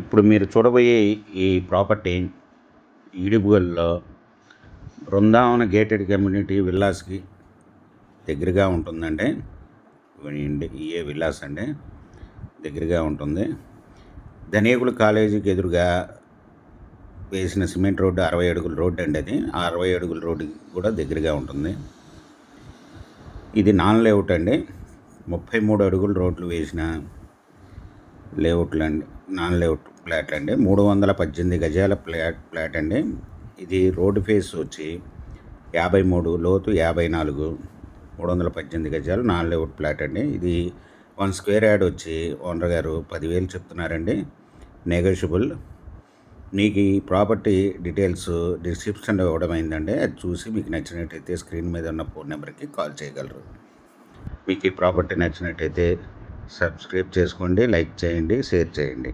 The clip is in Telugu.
ఇప్పుడు మీరు చూడబోయే ఈ ప్రాపర్టీ ఈడుపుగల్లో బృందావన గేటెడ్ కమ్యూనిటీ విల్లాస్కి దగ్గరగా ఉంటుందండి. ఇయే విల్లాస్ అండి, దగ్గరగా ఉంటుంది. ధనికుల కాలేజీకి ఎదురుగా వేసిన సిమెంట్ రోడ్డు 60 అడుగుల రోడ్డు అండి. అది 60 అడుగుల రోడ్డుకి కూడా దగ్గరగా ఉంటుంది. ఇది నాన్ లేఅవుట్ అండి. 33 అడుగుల రోడ్లు వేసిన లేఅవుట్లు అండి, నాన్ లేఅవుట్ ఫ్లాట్లు అండి. 318 గజాల ఫ్లాట్ అండి. ఇది రోడ్డు ఫేస్ వచ్చి 53, లోతు 54, 318 గజాలు నాన్ లేఅవుట్ ఫ్లాట్ అండి. ఇది 1 స్క్వేర్ యార్డ్ వచ్చి ఓనర్ గారు 10,000 చెప్తున్నారండి, నెగోషియబుల్. మీకు ఈ ప్రాపర్టీ డీటెయిల్స్ డిస్క్రిప్షన్లో ఇవ్వడం అయిందండి. అది చూసి మీకు నచ్చినట్టయితే స్క్రీన్ మీద ఉన్న ఫోన్ నెంబర్కి కాల్ చేయగలరు. మీకు ఈ ప్రాపర్టీ నచ్చినట్టయితే సబ్స్క్రైబ్ చేసుకోండి, లైక్ చేయండి, షేర్ చేయండి.